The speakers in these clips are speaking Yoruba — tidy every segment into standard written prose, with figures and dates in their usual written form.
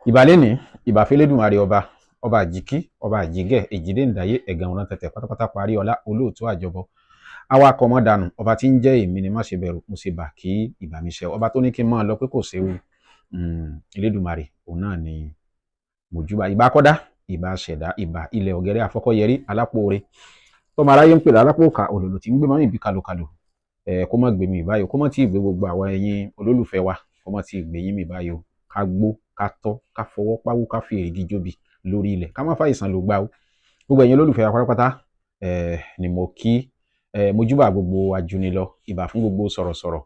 ìbàlẹ́ ní ìbàfẹ́lẹ́dùnmarè ọba àjíkí ọba àjígẹ̀ èjìdé ǹdáyé ẹ̀gàn ọ̀ràn tẹ̀tẹ̀ pátápátá parí ọlá olóòtú àjọbọ awakọ̀ mọ́dànù ọba tí ń jẹ́ èmi ni má ṣe bẹ̀rù mo ṣe bà kí ìbà mi ṣe ọba tó ní kí n máa lọ pé kò séwu Elédùmarè òun náà ni mojúbà ìbà kọ́dá ìbà ṣẹ̀dá ìbà ilẹ̀ ọ̀gẹ́rẹ́ àfọ́kọ́yẹrí alápòore tọ́mọ aráyé ń pè lálápòkà òlòlò tí ń gbé mọ́rin bí kalokalo kó má gbé mi ìbáyò kó má tí ì gbé gbogbo àwọn ẹ̀yin olólùfẹ́ wa kó má tí ì gbé yín mi ìbáyò ká gbó ká tọ́ ká fọwọ́ páwú ká fi èrìgì jóbi lórí ilẹ̀ ká má fa ìsàn ló gbá o gbogbo ẹ̀yin olólùfẹ́ wa pátápátá ni mo kí mojúbà gbogbo ajunilọ ìbà fún gbogbo sọ̀rọ̀sọ̀rọ̀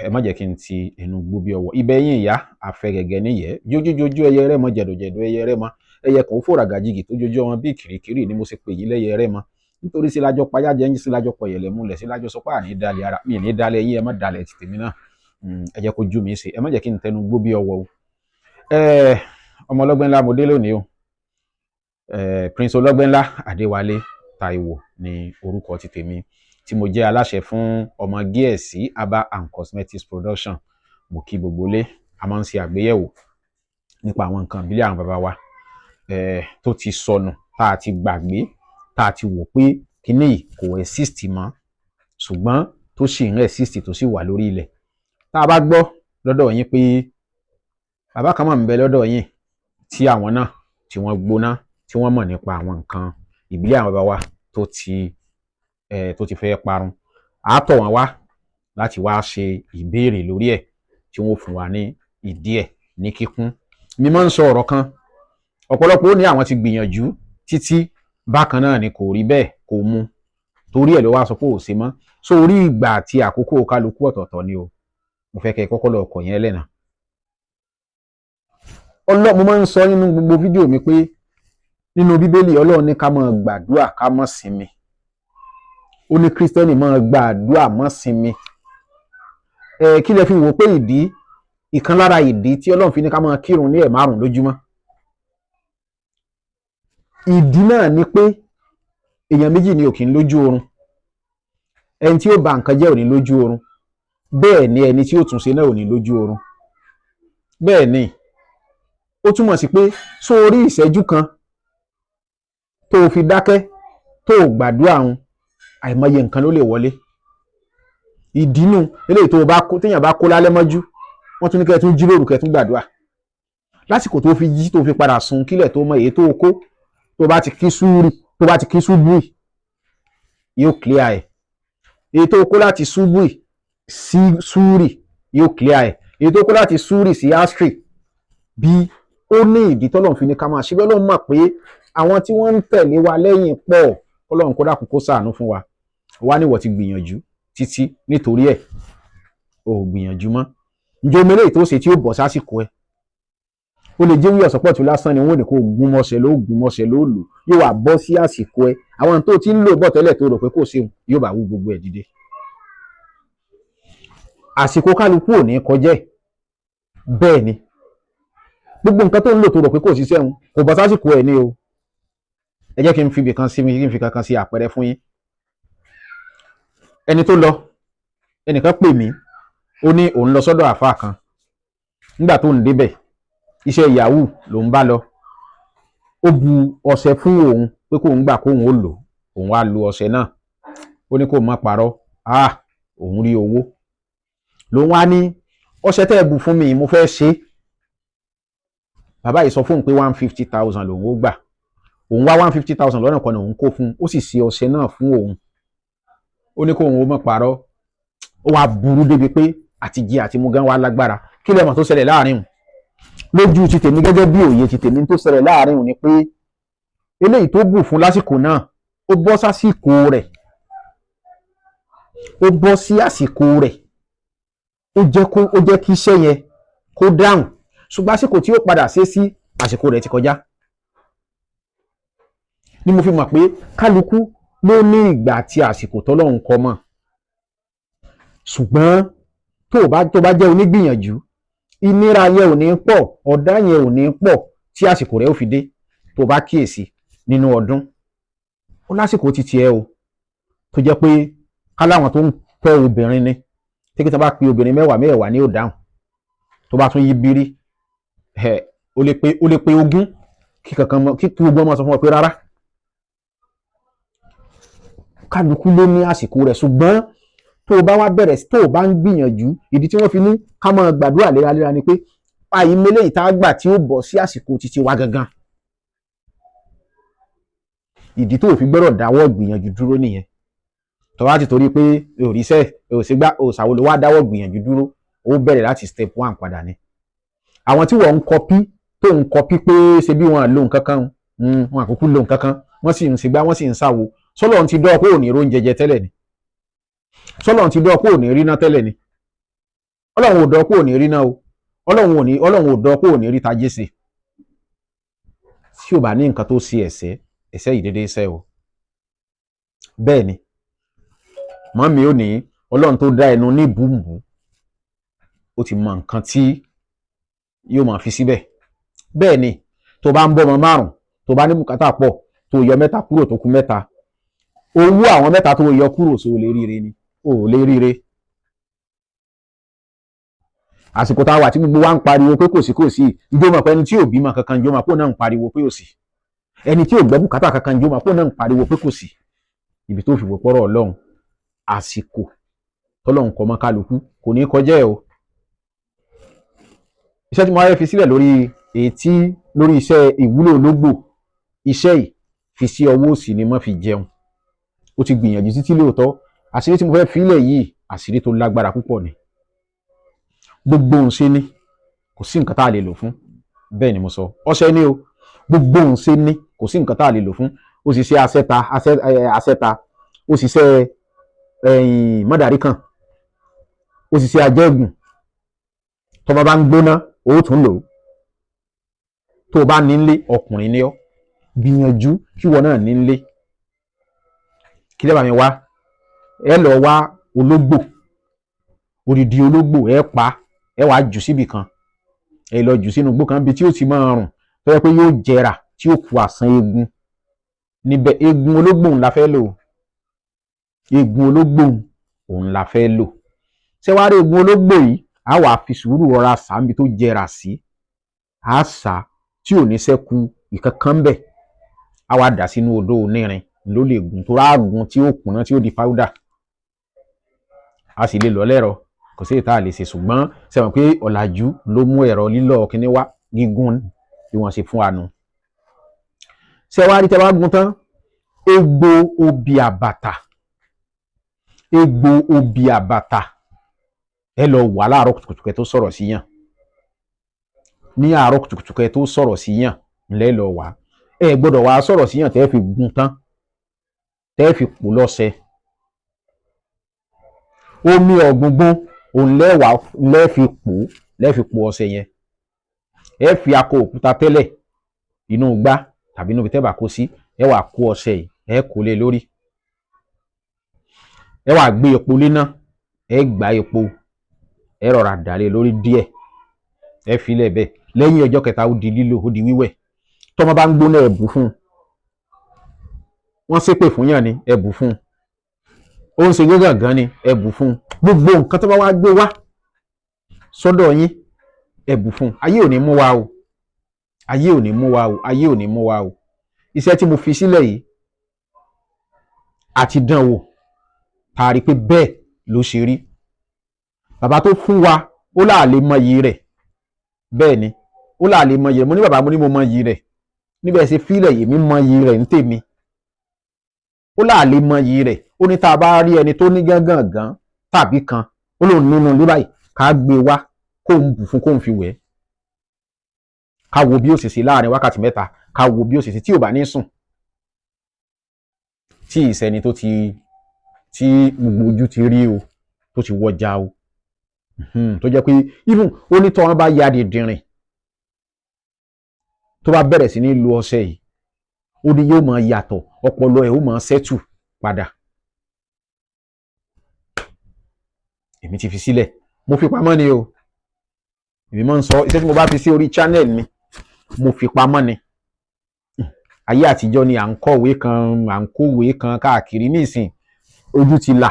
ẹ má jẹ́ kí n ti ẹnu gbó bí ọwọ́ ibẹ̀ yín ìyá afẹ́gẹ̀gẹ̀ níyẹ́ jójójójó ẹyẹ rẹ̀ mọ́ jẹ̀dọ̀jẹ̀dọ̀ ẹyẹ rẹ̀ mọ́ ẹyẹ kan ó fòrà gàjìgì tó jójó wọn bí kìrìkìrì ni mo ṣe pè yí lẹ́yẹ rẹ̀ mọ́ nítorí sí lájọ payá jẹ́ yín sí lájọ pọ̀ yẹ̀lẹ̀ múlẹ̀ sí lájọ sọpá àní dalẹ̀ ara mi ní dalẹ̀ yín ẹ má dalẹ̀ ti tèmi náà ẹ jẹ́ kó jú mi ṣe ẹ má jẹ́ kí n tẹnu gbó bí ọwọ́ o ọmọ ọlọ́gbẹ́ ńlá mo dé lónìí o Prince ọlọ́gbẹ́ ńlá Adéwálé Táíwò ni orúkọ ti tèmi tí mo jẹ́ aláṣẹ fún ọmọ Gíẹ̀sì Herbal and Cosmetics Production mo kí gbogbo lé a máa ń ṣe àgbéyẹ̀wò nípa àwọn nǹkan ìbílẹ̀ àwọn bàbá wa tó ti sọnù tá a ti gbàgbé tá a ti wò pé kíní yìí kò exist mọ́ ṣùgbọ́n tó sì ń exist tó sì wà lórí ilẹ̀ tá a bá gbọ́ lọ́dọ̀ yín pé bàbá kan máa ń bẹ lọ́dọ̀ yín tí àwọn náà tí wọ́n gbóná tí wọ́n mọ̀ nípa àwọn nǹkan ìbílẹ̀ àwọn bàbá wa tó ti fẹ́ parun a tọ̀ wọ́n wá láti wá ṣe ìbéèrè lórí ẹ̀ tí wọ́n fún wa ní ìdí ẹ̀ ní kíkún mi máa ń sọ ọ̀rọ̀ kan ọ̀pọ̀lọpọ̀ ó ní àwọn ti gbìyànjú títí bákan náà ni kò rí bẹ́ẹ̀ kò mu torí ẹ̀ ló wá sọ pé ò ṣe mọ́ so orí ìgbà àti àkókò kálukú ọ̀tọ̀ọ̀tọ̀ ni o mo fẹ́ kẹ́ kọ́kọ́ lọ ọkọ̀ yẹn lẹ́nà mo máa ń sọ nínú gbogbo fídíò mi pé nínú bíbélì Ọlọ́run ní ká máa gbàdúrà ká má sinmi ó ní kírísítẹ́nì máa gbàdúrà má sinmi kí lẹ fi wò pé ìkan lára ìdí tí Ọlọ́run fi ní ká máa kírun ní ẹ̀5 lójúmọ́ ìdí náà ni pé èèyàn méjì ni ò kí ń lójú oorun ẹni tí ó bà nǹkan jẹ́ ò ní lójú oorun bẹ́ẹ̀ ni ẹni tí ó tún ṣe náà ò ní lójú oorun bẹ́ẹ̀ ni ó túmọ̀ sí pé sórí ìṣẹ́jú kan tó o fi dákẹ́ tó o gbàdúrà òun àìmọye nǹkan ló lè wọlé ìdínú eléyìí tó o bá kó téèyàn bá kó lálẹ́ mọ́jú wọ́n tún ní kẹ́ ẹ tún jí lóru kẹ́ ẹ tún gbàdúrà lásìkò tó fi jí tó fi padà sùn kílẹ̀ tó mọ èyí tó o kó tó bá ti kí ṣubú yóò clear ẹ̀ èyí tó o kó láti ṣubú sí súrì yóò clear ẹ̀ èyí tó o kó láti súrì sí astri bí ó ní ìdí tọ́lọ́run fi ní ká máa ṣe bí Ọlọ́run mọ̀ pé àwọn tí wọ́n ń tẹ̀lé wa lẹ́yìn pọ̀ Ọlọ́run kó dákun kó ṣàánú fún wa wá níwọ̀ ti gbìyànjú títí nítorí ẹ̀ ò gbìyànjú mọ́ ǹjẹ́ omi eléyìí tó ṣe tí ó bọ̀ sásìkò ẹ̀ ó lè jẹ́ wíyọ̀ sọ́pọ̀tù lásán ni wọ́n ní kó gún mọ́ṣẹ́ ló lò yóò wá bọ́ sí àsìkò ẹ̀ àwọn tó ti ń lò bọ̀ tẹ́lẹ̀ tó rò pé kò ṣeun yóò bá wú gbogbo ẹ̀ dìde àsìkò kálukú ò ní kọjá bẹ́ẹ̀ ni gbogbo nǹkan tó ń lò tó rò pé kò ṣiṣẹ́ òun kò bọ́ sásìkò ẹ̀ ní o ẹ jẹ́ kí n fi ibìkan sí mi kí n fi kankan sí àpẹẹrẹ fún yín ẹni tó lọ ẹnìkan pè mí ó ní òun lọ sọ́dọ̀ àfáà kan nígbà tó ń débẹ̀ iṣẹ́ yahoo ló ń bá lọ ó bu ọṣẹ fún òun pé kóun gbà kóun ó lò òun wá lu ọṣẹ náà ó ní kó má parọ́ òun rí owó lòun wá ní ọṣẹ tẹ́ ẹ bù fún mi mo fẹ́ ṣe bàbá yìí sọ fóun pé 150,000 lòun ó gbà òun wá 150,000 lọ́nà kan òun kó fún ó sì ṣe ọṣẹ náà fún òun ó ní kóun ó má parọ́ ó wá burú débi pé àti jẹ àti mú gan wá lágbára kí lẹ́mọ̀ tó ṣẹlẹ̀ láàrin òun lójú ti tèmi gẹ́gẹ́ bí òye ti tèmi tó ṣẹlẹ̀ láàrin òun ni pé eléyìí tó bù fún lásìkò náà ó bọ́ sásìkò rẹ̀ ó bọ́ sí àsìkò rẹ̀ ó jẹ́ kí iṣẹ́ yẹn kó dáhùn ṣùgbọ́n àsìkò tí ó padà ṣe sí àsìkò rẹ̀ ti kọjá ni mo fi mọ̀ pé kálukú ló ní ìgbà àti àsìkò tọ́lọ́run kọ mọ́ ṣùgbọ́n tó bá jẹ́ onígbìyànjú ìnira yẹn ò ní pọ̀ ọ̀dá yẹn ò ní pọ̀ tí àsìkò rẹ̀ ó fi dé tó bá kíyèsí nínú ọdún ó lásìkò ti tiẹ̀ o tó jẹ́ pé káláwọn tó ń fẹ́ obìnrin ni tí kí tó bá pe obìnrin 10 ní ó dáhùn tó bá tún yí bírí ó lè pé ogún kí gbogbo ọmọ sọ fún ọ pé rárá. Kálukú ló ní àsìkò rẹ̀, ṣùgbọ́n tó o bá wá bẹ̀rẹ̀ tó o bá ń gbìyànjú, ìdí tí wọ́n fi ní ká máa gbàdúrà léraléra ni pé àìmọye ìta gbà tí ó bọ̀ sí àsìkò títí wa gangan. Ìdí tó o fi gbọ́dọ̀ dáwọ́ gbìyànjú dúró nìyẹn. tó bá ti torí pé òrìṣẹ́ òsègbà òsàwò ló wá dáwọ́ gbìyànjú dúró, ó bẹ̀rẹ̀ láti step 1 padà ni. Àwọn tí wọ́n ń kọpí tó ń kọpí pé ṣe bí wọ́n lo nǹkan kan, wọn àkókò lo nǹkan kan, wọ́n sì ń ṣègbà wọ́n sì ń ṣàwò. Sọ́lọ́run ti dọ́ pé ò ní róúnjẹ jẹ tẹ́lẹ̀ ni? Sọ́lọ́run ti dọ́ pé ò ní ríná tẹ́lẹ̀ ni? Ọlọ́run ò dọ́ pé ò ní ríná o. Ọlọ́run ò dọ́ pé ò ní rí tajé ṣe. Tí ò bá ní nǹkan tó ṣe ẹ̀ṣẹ̀ yìí dédé ṣẹ́ o. Bẹ́ẹ̀ ni mọ́mí ò ní Ọlọ́run tó dá ẹnu ní bùnbùn, ó ti mọ nǹkan tí yóò máa fi síbẹ̀. Bẹ́ẹ̀ ni tó bá ń bọ́ ọmọ 5, tó bá ní bùkátà pọ̀, tó yọ 3 kúrò tó kù 3, owó àwọn 3 tó yọ kúrò so lè ríire ni? O lè ríire. Àsìkò tá a wà tí gbogbo wa ń pariwo pé kò sí, ìjọ mọ̀ pé ẹni tí ò bímọ kankan ìjọ mọ̀ pé náà ń pariwo pé ò sí. Ẹni tí ò gbẹ́ bùkátà kankan ìjọ mọ̀ pé náà ń pariwo pé kò sí. Ibi tó fi wò pọ́rọ̀ Ọlọ́run, àsìkò tọ́lọ́run kọ mọ́ kálukú kò ní kọjá ẹ̀ o. Iṣẹ́ tí mo wáyé fi sílẹ̀ lórí iṣẹ́ ìwúlò ológbò, iṣẹ́ yìí fi sí ọwọ́ òsì ni mọ́ fi jẹun. Ó ti gbìyànjú títí lóòótọ́. Àṣírí tí mo fẹ́ fílẹ̀ yìí, àṣírí tó lágbára púpọ̀ ni. Gbogbo òun ṣe ní, kò sí nǹkan tá a lè lò fún. Bẹ́ẹ̀ ni mo sọ, ọṣẹ ni o. Gbogbo òun ṣe ní, kò sí nǹkan tá a lè lò fún. Ó ṣiṣẹ́ asẹ́ta, ó ṣiṣẹ́ mọ́dàrí kan, ó ṣiṣẹ́ ajẹ́gùn. Tó bá ń gbóná, ó tún lò ó. Tó o bá ní nílé, ọkùnrin ni ọ́, gbìyànjú kí wọ́n náà ní nílé. Kí lẹ́ bá mi wá? Ẹ lọ wá ológbò, odidi ológbò, ẹ pa, ẹ wàá jù síbì kan, ẹ lọ jù sínú igbó kan bí tí ó ti máa rùn, tó yẹ pé yóò jẹrà tí ó ku àsán eegun níbẹ̀. Eegun ológbò òun la fẹ́ lò. Eegun ológbò òun la fẹ́ lò. Ṣé wàá rí eegun ológbò yìí? A wàá fi sùúrù rọra sá níbi tó jẹrà sí. A sá tí ò ní ṣẹ́kù ìkankan bẹ̀. A wàá dà sínú odó onírin ló lè gùn, tó ráàgùn tí ó kùnà tí ó di fáúdà. A sì lè lọ lẹ́rọ, kò sí ìta lè ṣe, ṣùgbọ́n ṣe mọ̀ pé ọ̀làjú ló mú ẹ̀rọ lílọ̀ kíní wá, gígùn bí wọ́n ṣe fún wa nù. Ṣé wàá rí tẹ́ wá gùn tán? Egbò obì àbàtà, ẹ lọ wà láàárọ̀ kùtùkùtù kẹ́ tó sọ̀rọ̀ sí yàn. Ní àárọ̀ kùtùkùtù kẹ́ tó sọ̀rọ̀ sí yàn ńlẹ́ lọ wà. Ẹ gbọ́dọ̀ wá sọ̀rọ̀ sí yàn tẹ́ fi gùn tán, tẹ́ fi pò lọ́sẹ̀. Omi ọ̀gbùngbùn òun lẹ́ fi pò ọṣẹ yẹn. Ẹ fi akọ òkúta tẹ́lẹ̀ inú igbá tàbí inú ibi tẹ́ bá kó sí, ẹ wá kó ọṣẹ yìí, ẹ kó lé lórí. Ẹ wá gbé epo léná, ẹ gbá epo, ẹ rọra dà lé lórí díẹ̀, ẹ fi lẹ̀ bẹ́ẹ̀. Lẹ́yìn ọjọ́ kẹta ó di lílò, ó di wíwẹ̀. Tọ́mọ bá ń gbóná, ẹ bù fún un. Wọ́n ṣépè fún yàn ni, ẹ bù fún un. Ó ń ṣe gángan ni, ẹ bù fún un. Gbogbo nǹkan tó bá wá gbé wá sọ́dọ̀ yín, ẹ bù fún un. Ayé ò ní mú wa o. Ayé ò ní mú wa o. Ayé ò ní mú wa o. Iṣẹ́ tí mo fi sílẹ̀ yìí àti dán wò, tá a rí pé bẹ́ẹ̀ ló ṣe rí. Bàbá tó fún wa, ó láàlè mọyì rẹ̀. Bẹ́ẹ̀ ni, ó láàlè mọyì rẹ̀. Mo ní bàbá, mo ní mo mọyì rẹ̀. Níbẹ̀ ṣe fílẹ̀ yìí, mi mọyì rẹ̀ ní tèmi. Ó láàlè mọyì rẹ̀. Ó ní tá a bá rí ẹni tó ní gángan tàbí kan, ó lòun nínú ilé báyìí, ká gbé wá kó ń bù fún, kó ń fi wẹ̀. Ká wo bí ó ṣe ṣe láàrin wákàtí 3, ká wo bí ó ṣe ṣe tí ò bá ní sùn. Tí ìsẹni tí gbogbo ojú ti rí o, tó ti wọjà o. Tó jẹ́ pé even ó ní tọ́ wọn bá ya dìndìnrìn, tó bá bẹ̀rẹ̀ sí ní lo ọṣẹ yìí, ó ní yóò máa yàtọ̀, ọpọlọ ẹ̀ ó máa ṣẹ́tù padà. Èmi ti fi sílẹ̀, mo fi pamọ́ ni o. Èmi máa ń sọ, iṣẹ́ tí mo bá fi sí orí channel mi, mo fi pamọ́ ni. Ayé àtijọ́ ni à ń kọ̀wé kan, à ń kówé kan káàkiri. Nísìn ojú ti là.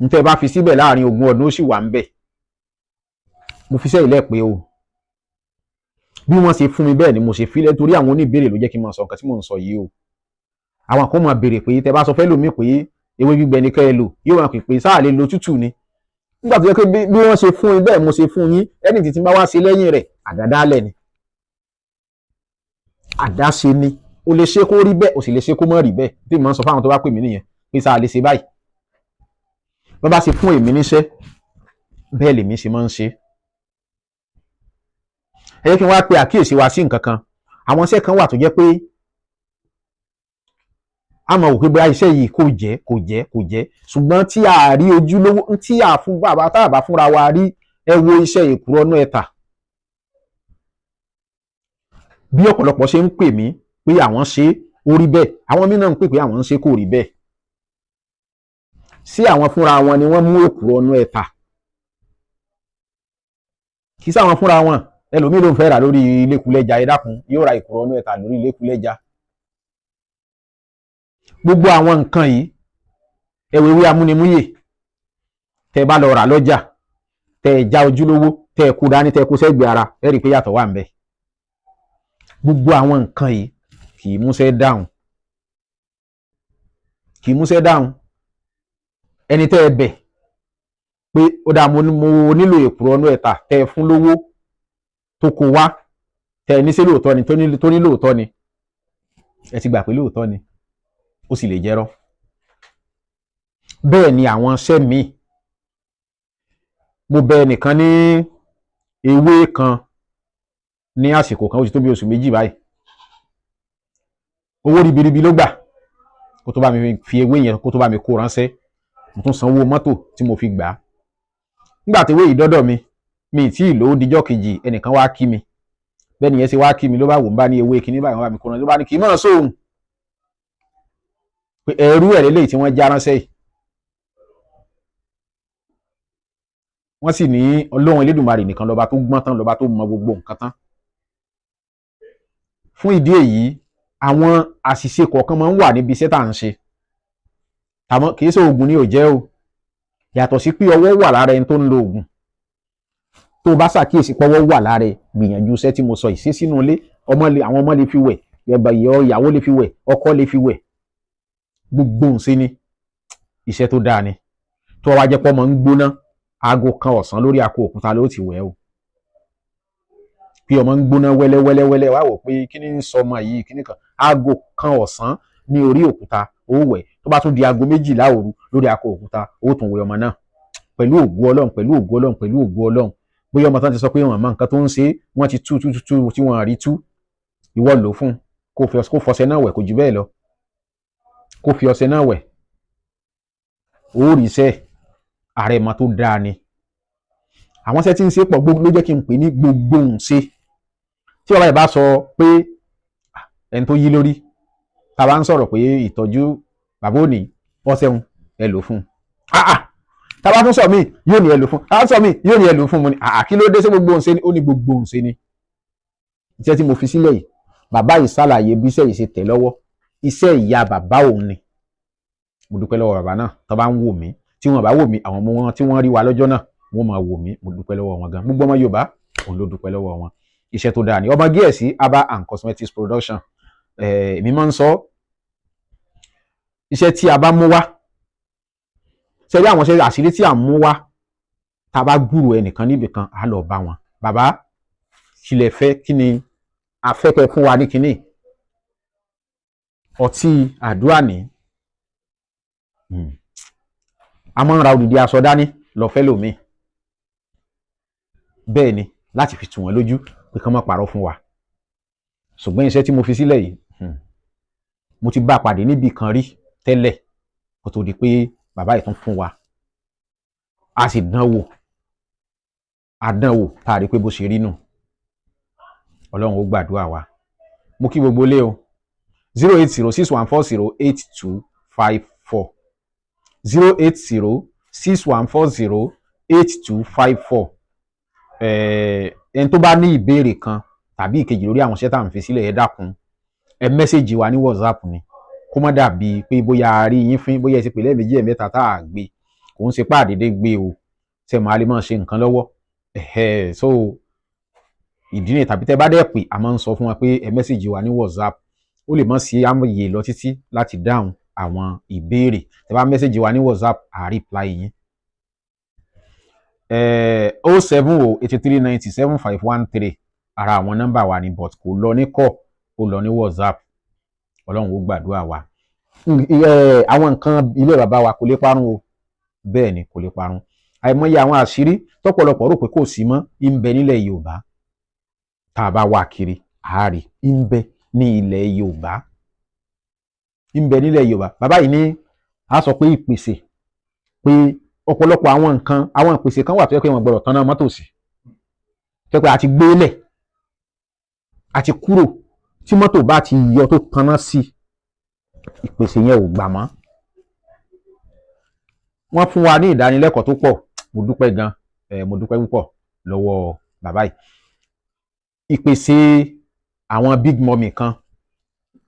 Ntẹ́ bá fi síbẹ̀ láàrin 20 ọdún ó sì wà ń bẹ̀. Mo fi sẹ́yìn lẹ́ pé o. bí wọ́n ṣe fún mi bẹ́ẹ̀ ni mo ṣe fílẹ̀ torí àwọn oníbèrè ló jẹ́ kí n máa sọ nǹkan tí mò ń sọ yìí o. Àwọn kan máa béèrè pé tẹ bá sọ fẹ́ lòmíì pé ewé gbígbẹ ni kẹ́ ẹ lò yóò máa pè pé sáà lè lo tútù ni. Nígbà tó yẹ pé bí wọ́n ṣe fún yín bẹ́ẹ̀ mo ṣe fún yín ẹni tí bá wá ṣe lẹ́yìn rẹ̀ àdádálẹ̀ ni. Àdáṣe ni o lè ṣe kó rí bẹ́ẹ̀ o sì lè ṣe kó má rí bẹ́ẹ̀ tí mo máa ń sọ fáwọn tó bá pè mí nìyẹn pé sáà lè ṣe báyìí. Wọ́n bá ṣe fún èmi níṣẹ́ bẹ́ẹ̀ lèmi ṣe máa ń ṣe. Ẹ jẹ́ kí n wá pe àkíyèsí wa sí nǹkan kan. Àwọn iṣẹ́ kan wà tó jẹ́ pé a mọ̀ wò pé bóyá iṣẹ́ yìí kò jẹ́ ṣùgbọ́n tí a rí ojúlówó tí a fún bàbá tá a bá fúnra wa rí ẹ wo iṣẹ́ èkùrọ́nú ẹ̀tà. Bí ọ̀pọ̀lọpọ̀ ṣe ń pè mí pé àwọn ṣe ó rí bẹ́ẹ̀ àwọn mìíràn ń pè pé àwọn ń ṣe kò rí bẹ́ẹ̀. Sí àwọn fúnra wọn ni wọ́n mú èkùrọ́nú ẹ̀tà kì í sáwọn fúnra wọn ẹlòmíì ló ń fẹ́ rà lórí ilékulẹ́ja ẹ dákun yóò ra èkùrọ́nú ẹ̀tà lórí ilékulẹ́ja. Gbogbo àwọn nǹkan yìí ẹwẹ́wẹ́ amúnimúyè tẹ bá lọ rà lọ́jà tẹ já ojúlówó tẹ kú dání tẹ kú sẹ́gbẹ̀ẹ́ ara ẹ rí i pé yàtọ̀ wà ń bẹ. Gbogbo àwọn nǹkan yìí kì í múṣẹ́ dáhùn ẹni tẹ́ ẹ bẹ̀ pé ó dáa mo nílò èkùrọ́nú ẹ̀tà tẹ ẹ fún lówó tó kó wá tẹ ẹ ní ṣé lóòótọ́ ni tó ní lóòótọ́ ni ẹ ti gbà pé lóòótọ́ ni ó sì lè jẹ́rọ́. Bẹ́ẹ̀ ni àwọn iṣẹ́ míì mo bẹ ẹnìkan ní ewé kan ní àsìkò kan ó ti tó bí oṣù méjì báyìí owó ribiribi ló gbà kó tó bá mi fi ewé yẹn kó tó bá mi kó ránṣẹ́ mo tún sanwó mọ́tò tí mo fi gbà á. Nígbà tí ewé yìí dọ́dọ̀ mi tí ì lówó dijọ́ kejì ẹnìkan wá kí mi bẹ́ẹ̀ nìyẹn ṣe wá kí mi ló bá wò ń bá ní ewé kíní báyìí wọ́n bá mi kó ránṣẹ́ ló bá ní kì í mọ̀ sóhun pé ẹrú ẹ̀ lélẹ́yìí tí wọ́n já ránṣẹ́ yìí. Wọ́n sì ní Ọlọ́run Elédùmarè nìkan lọ́ba tó gbọ́n tán lọ́ba tó mọ gbogbo nǹkan tán. Fún ìdí èyí àwọn àṣìṣe kọ̀ọ̀kan máa ń wà níbi iṣẹ́ tá à ń ṣe àmọ́ kì í ṣe oògùn ni ò jẹ́ o yàtọ̀ sí pé ọwọ́ wà lára ẹni tó ń lo oògùn tó bá ṣàkíyèsí pọ́wọ́ wà lára ẹ gbìyànjú iṣẹ́ tí mo sọ yìí sí sínú ilé àwọn ọmọ lè fi wẹ̀ ìyàwó lè fi wẹ̀ ọkọ lè fi wẹ̀ gbogbo ǹṣe ni iṣẹ́ tó dáa ni tó wá jẹ́ pọ́ mọ́ ń gbóná aago kan ọ̀sán lórí àpò òkúta ló ti wẹ̀ o bí ọmọ ń gbóná wẹ́lẹ́wẹ́lẹ́wẹ́lẹ́ wá wò pé kí ni ń sọ ọmọ yìí kí ni kan aago kan ọ̀sán ní orí òkúta ó wẹ̀ tó bá tún di aago 12 òru lórí àpò òkúta ó tún wẹ̀ ọmọ náà pẹ̀lú ògo Ọlọ́run bóyá ọmọ tán ti sọ pé wọn àmọ́ nǹkan tó ń ṣe wọ́n ti tú tí wọ́n rí tú ìwọ lò fún kó fọṣẹ náà wẹ̀ kò jù bẹ́ẹ̀ lọ kó fi ọṣẹ náà wẹ̀ ó rí iṣẹ́ àrẹ̀mọ tó dáa ni. Àwọn iṣẹ́ tí ń ṣe pọ̀ gbogbo ló jẹ́ kí n pè ní gbogbo ǹṣe tí bàbá yìí bá sọ pé ẹni tó yí lórí ta bá ń sọ̀rọ̀ pé ìtọ́jú bàbá òní ọ̀sẹ̀hun ẹ lò fún ta bá tún sọ mí yóò ní ẹ lò fún ta bá sọ mí yóò ní ẹ lò fún mo ní kí ló dé sí gbogbo ǹṣe ni ó ní gbogbo ǹṣe ni. Iṣẹ́ tí mo fi sílẹ̀ yìí bàbá yìí ṣàlàyé bí iṣẹ́ yìí ṣe tẹ̀ lọ́wọ́ iṣẹ́ ìyá bàbá òun ni mo dúpẹ́ lọ́wọ́ bàbá náà tó bá ń wò mí tí wọ́n bá wò mí àwọn ọmọ wọn tí wọ́n rí wa lọ́jọ́ náà wọ́n máa wò mí mo dúpẹ́ lọ́wọ́ wọn gan gbogbo ọmọ Yorùbá òun ló dúpẹ́ lọ́wọ́ wọn iṣẹ́ tó dáa ni ọmọ Gíẹ̀sì Herbal and Cosmetics Production èmi máa ń sọ iṣẹ́ tí a bá mú wá ṣe rí àwọn iṣẹ́ àṣírí tí à ń mú wá tá a bá gbúrò ẹnìkan níbì kan á lọ bá wọn bàbá kílẹ̀ fẹ́ kí ni afẹ́kẹ́ fún wa ní kinní ọtí àdúrà ní a máa ń ra odidi aṣọ dání lọ fẹ́ lòmíì bẹ́ẹ̀ ni láti fi tù wọ́n lójú pé kán má parọ́ fún wa ṣùgbọ́n iṣẹ́ tí mo fi sílẹ̀ yìí mo ti bá a pàdé níbì kan rí tẹ́lẹ̀ kó tó di pé bàbá yìí tún fún wa a sì dánwò tá a rí pé bó ṣe rí nù Ọlọ́run ó gbàdúrà wa mo kí gbogbo lé o 08061408254 08061408254 ẹni tó bá ní ìbéèrè kan tàbí ìkejì lórí àwọn iṣẹ́ tá à ń fi sílẹ̀ ẹ dákun ẹ mẹ́sẹ̀jì wa ní WhatsApp ni kó má dàbí pé bóyá a rí yín fín bóyá ẹ ti pè lẹ́ẹ̀mejì ẹ̀mẹ́ta tá a gbé kò ń ṣe pàdédé gbé o ṣe máa lè máa ṣe nǹkan lọ́wọ́ so ìdí nìyí, tàbí tẹ́ bá dẹ̀ pè a máa ń sọ fún wa pé ẹ mẹ́sẹ̀jì wa ní WhatsApp, ó lè má sí àmọ̀ye lọ títí láti dáhùn àwọn ìbéèrè. Tẹ́ bá mẹ́sẹ̀jì wa ní WhatsApp a reply yín. 07083907513 ara àwọn nọ́mbà wa ni, but kò lọ ní call, ó lọ ní WhatsApp. Ọlọ́run ó gbàdúrà wa. Àwọn nǹkan ilé bàbá wa kò lè parun o, bẹ́ẹ̀ ni kò lè parun. Àìmọye àwọn àṣírí tọ́pọ̀lọpọ̀ rò pé kò sí mọ́ ń bẹ nílẹ̀ Yorùbá, tá a bá wà kiri àárí ń bẹ ní ilẹ̀ Yorùbá, ń bẹ nílẹ̀ Yorùbá. Bàbá yìí ní a sọ pé ìpèsè, pé ọ̀pọ̀lọpọ̀ àwọn nǹkan, àwọn ìpèsè kan wà tó yẹ pé wọ́n gbọ́dọ̀ tanná mọ́tò sí, tó yẹ pé a ti gbélẹ̀, a ti kúrò, tí mọ́tò bá ti yọ tó tanná sí ìpèsè yẹn ò gbà mọ́. Wọ́n fún wa ní ìdánilẹ́kọ̀ọ́ tó pọ̀, mo dúpẹ́ gan, mo dúpẹ́ púpọ̀ lọ́wọ́ bàbá yìí. Ìpèsè àwọn big mummy kan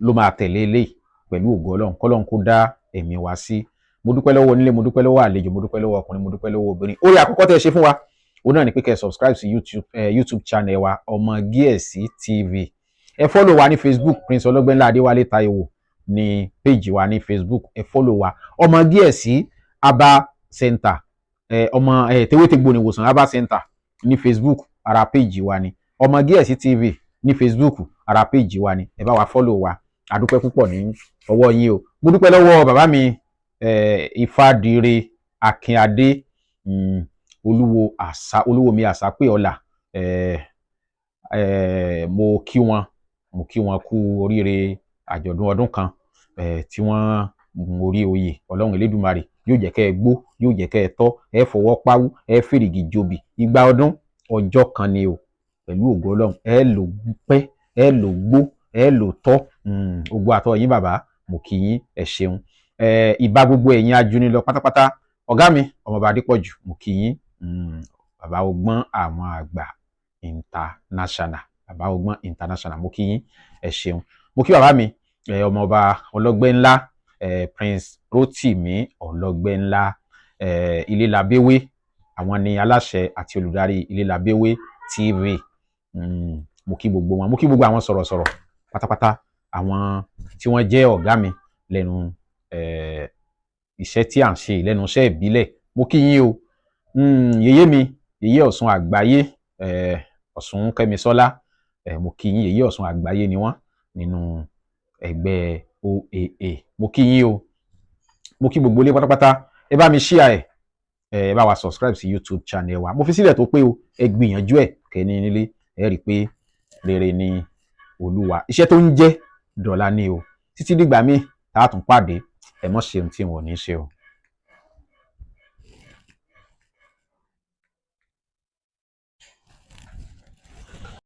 ló máa tẹ̀lé eléyìí pẹ̀lú ògo Ọlọ́run, kọ́lọ́run kó dá ẹ̀mí wa sí. Mo dúpẹ́ lọ́wọ́ onílé, mo dúpẹ́ lọ́wọ́ àlejò, mo dúpẹ́ lọ́wọ́ ọkùnrin, mo dúpẹ́ lọ́wọ́ obìnrin. Orí àkọ́kọ́ tẹ́ ẹ ṣe fún wa òun náà ni pé kẹ́ ẹ subscribe sí YouTube channel wa Ọmọgíẹ̀sí TV. Ẹ follow wa ní Facebook, Prince Ọlọ́gbẹ́nlá Adéwálé Táíwò ní page wa ní Facebook. Ẹ follow wa Ọmọgíẹ̀sí Aba Center, tewétegbò ní ìwòsàn Aba Center ní Facebook, ara page wa ni. Ọmọgíẹ̀sí TV ní Facebook, ara page wa ni. Ẹ bá wa follow wa. A dúpẹ́ púpọ̀ ní ọwọ́ yín o. Mo dúpẹ́ lọ́wọ́ bàbá mi Ifádire Akínadé, olúwo mi àsápè ọlà. Mo kí wọn kú oríire àjọ̀dún ọdún kan tí wọ́n orí oyè. Ọlọ́run Elédùmarè yóò jẹ́ kẹ́ ẹ gbó, yóò jẹ́ kẹ́ ẹ tọ́, ẹ fọwọ́ páwú, ẹ fèrègì jobi. Ìgbà ọdún ọjọ́ kan ni o, pẹ̀lú ògo Ọlọ́run ẹ lò pẹ́, ẹ lò gbó, ẹ lò tọ́. Ògo àtọ́ yín bàbá, mo kí yín, ẹ ṣeun. Ìbá gbogbo ẹ̀yin ajúnilọ pátápátá, ọ̀gá mi Ọmọọba Adépọ̀jù, mo kí yín. Bàbá ọgbọ́n àwọn àgbà international, bàbá ọgbọ́n international, mo kí yín, ẹ ṣeun. Mo kí bàbá mi Ọmọọba Ọlọ́gbẹ́nlá, Prince Rótìmí Ọlọ́gbẹ́nlá, Ilélabéwé, àwọn ni aláṣẹ àti olùdarí Ilélabéwé TV. Mo kí gbogbo wọn, mo kí gbogbo àwọn sọ̀rọ̀sọ̀rọ̀ pátápátá, àwọn tí wọ́n jẹ́ ọ̀gá mi lẹ́nu iṣẹ́ tí à ń ṣe, lẹ́nu iṣẹ́ ìbílẹ̀. Mo kí yín o. Yèyé mi, Yèyé Ọ̀ṣun àgbáyé, Ọ̀ṣun Kẹ́misọ́lá, mo kí yín. Yèyé Ọ̀ṣun àgbáyé ni wọ́n nínú ẹgbẹ́ OAA. Mo kí yín o. Mo kí gbogbo ilé pátápátá. Ẹ bá mi share ẹ bá wa subscribe sí YouTube channel wa. Mo fi sílẹ̀ tó pé o, ẹ gbìyànjú ẹ̀ kẹ́ni nílé, ẹ rí i pé rere ni Olúwa. Iṣẹ́ tó ń jẹ́ dọ̀la ni o. Títí dìgbà míì tá a tún pàdé, ẹ mọ̀ ṣe ohun tí wọn ò ní ṣe o.